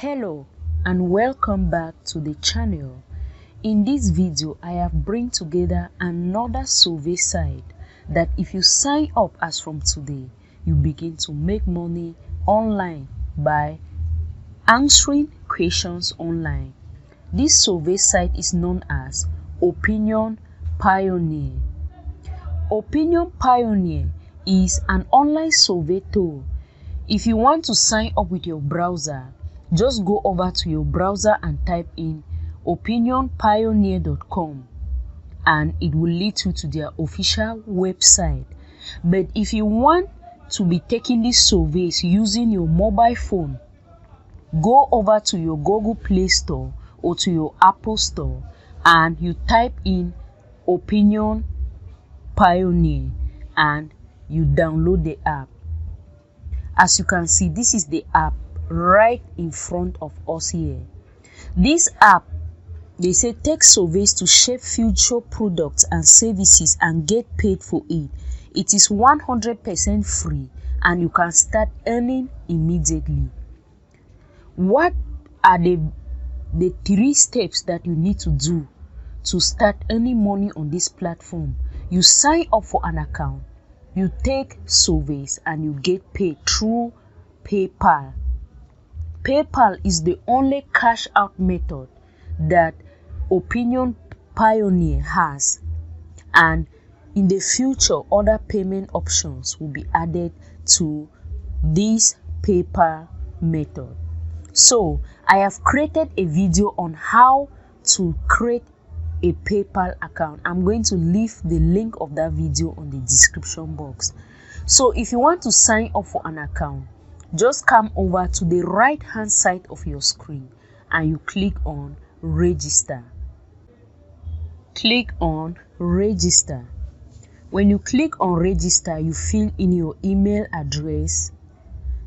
Hello and welcome back to the channel. In this video, I have bring together another survey site that if you sign up as from today, you begin to make money online by answering questions online. This survey site is known as Opinion Pioneer. Opinion Pioneer is an online survey tool. If you want to sign up with your browser, just go over to your browser and type in opinionpioneer.com and it will lead you to their official website. But if you want to be taking these surveys using your mobile phone, go over to your Google Play Store or to your Apple Store and you type in Opinion Pioneer and you download the app. As you can see, this is the app right in front of us here. This app, they say, take surveys to shape future products and services and get paid for it. It is 100% free and you can start earning immediately. What are the 3 steps that you need to do to start earning money on this platform? You sign up for an account, you take surveys and you get paid through PayPal. PayPal is the only cash out method that Opinion Pioneer has, and in the future other payment options will be added to this PayPal method. So I have created a video on how to create a PayPal account. I'm going to leave the link of that video on the description box. So if you want to sign up for an account, just come over to the right hand side of your screen and you click on register. Click on register. When you click on register, you fill in your email address,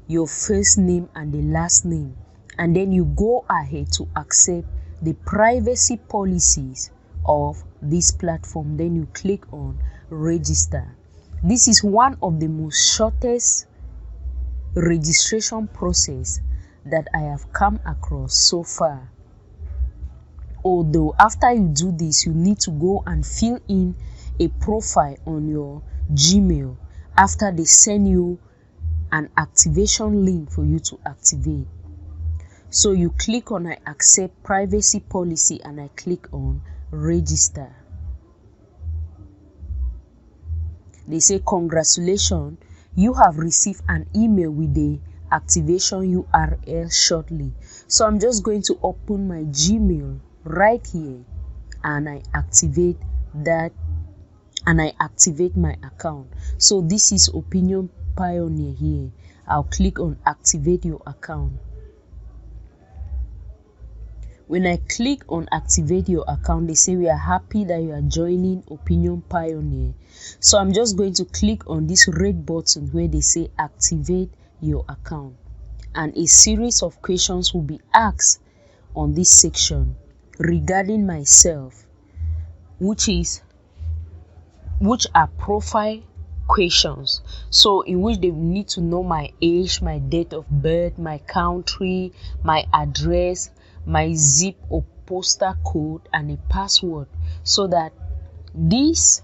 your first name and the last name, and then you go ahead to accept the privacy policies of this platform. Then you click on register. This is one of the most shortest registration process that I have come across so far. Although after you do this, you need to go and fill in a profile on your Gmail after they send you an activation link for you to activate. So you click on I accept privacy policy and I click on register. They say congratulations, you have received an email with the activation URL shortly. So I'm just going to open my Gmail right here and I activate that and I activate my account. So this is Opinion Pioneer here. I'll click on activate your account. When I click on activate your account, they say we are happy that you are joining Opinion Pioneer. So I'm just going to click on this red button where they say activate your account, and a series of questions will be asked on this section regarding myself, which are profile questions. So in which they need to know my age, my date of birth, my country, my address, my zip or postal code and a password, so that this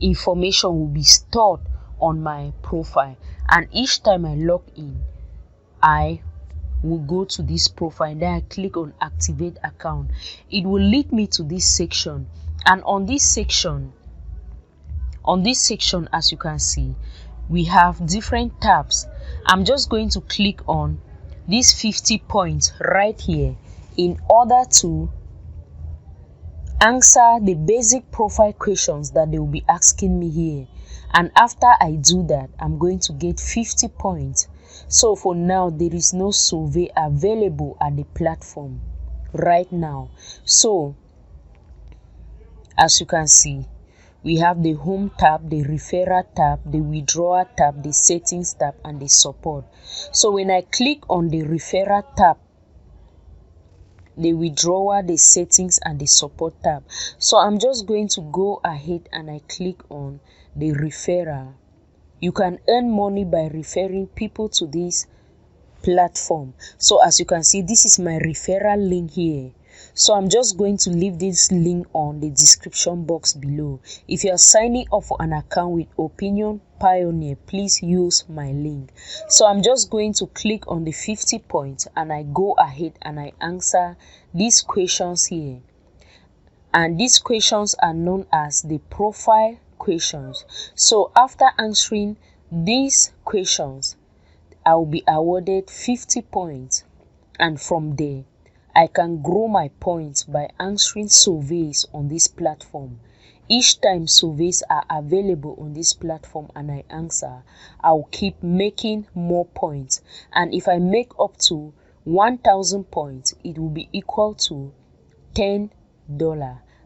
information will be stored on my profile, and each time I log in I will go to this profile. Then I click on activate account. It will lead me to this section, and on this section as you can see, we have different tabs. I'm just going to click on these 50 points right here in order to answer the basic profile questions that they will be asking me here. And after I do that, I'm going to get 50 points. So for now, there is no survey available at the platform right now. So as you can see, we have the home tab, the referral tab, the withdrawal tab, the settings tab and the support. So when I click on the referral tab, the withdrawal, the settings and the support tab, so I'm just going to go ahead and I click on the referral. You can earn money by referring people to this platform. So as you can see, this is my referral link here. So I'm just going to leave this link on the description box below. If you are signing up for an account with Opinion Pioneer, please use my link. So I'm just going to click on the 50 points and I go ahead and I answer these questions here. And these questions are known as the profile questions. So after answering these questions, I will be awarded 50 points, and from there I can grow my points by answering surveys on this platform. Each time surveys are available on this platform and I answer, I'll keep making more points, and if I make up to 1,000 points, it will be equal to $10,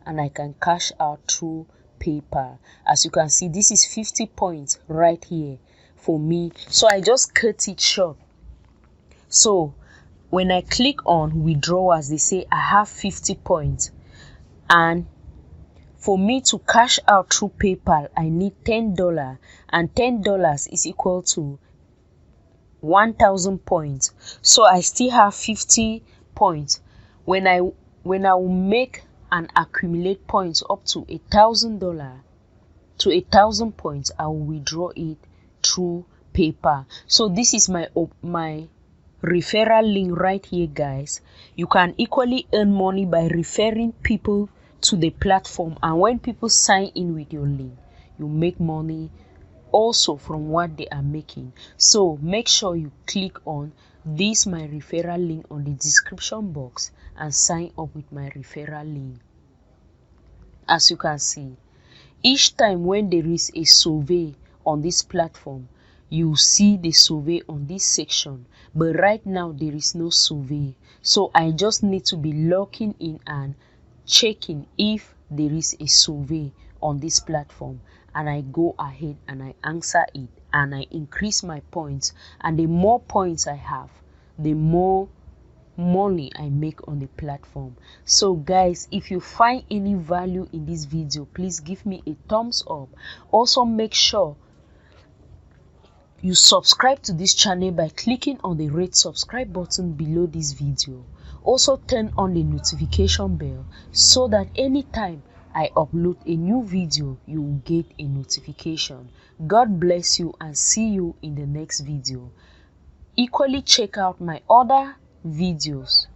and I can cash out through PayPal. As you can see, this is 50 points right here for me, so I just cut it short. So when I click on withdraw, as they say, I have 50 points, and for me to cash out through PayPal, I need $10, and $10 is equal to 1,000 points. So I still have 50 points. When I will make and accumulate points up to $1,000 to 1,000 points, I will withdraw it through PayPal. So this is my referral link right here, guys. You can equally earn money by referring people to the platform, and when people sign in with your link, you make money also from what they are making. So make sure you click on this my referral link on the description box and sign up with my referral link. As you can see, each time when there is a survey on this platform, you see the survey on this section, but right now there is no survey. So I just need to be logging in and checking if there is a survey on this platform, and I go ahead and I answer it and I increase my points, and the more points I have, the more money I make on the platform. So guys, if you find any value in this video, please give me a thumbs up. Also make sure you subscribe to this channel by clicking on the red subscribe button below this video. Also turn on the notification bell so that anytime I upload a new video, you will get a notification. God bless you and see you in the next video. Equally check out my other videos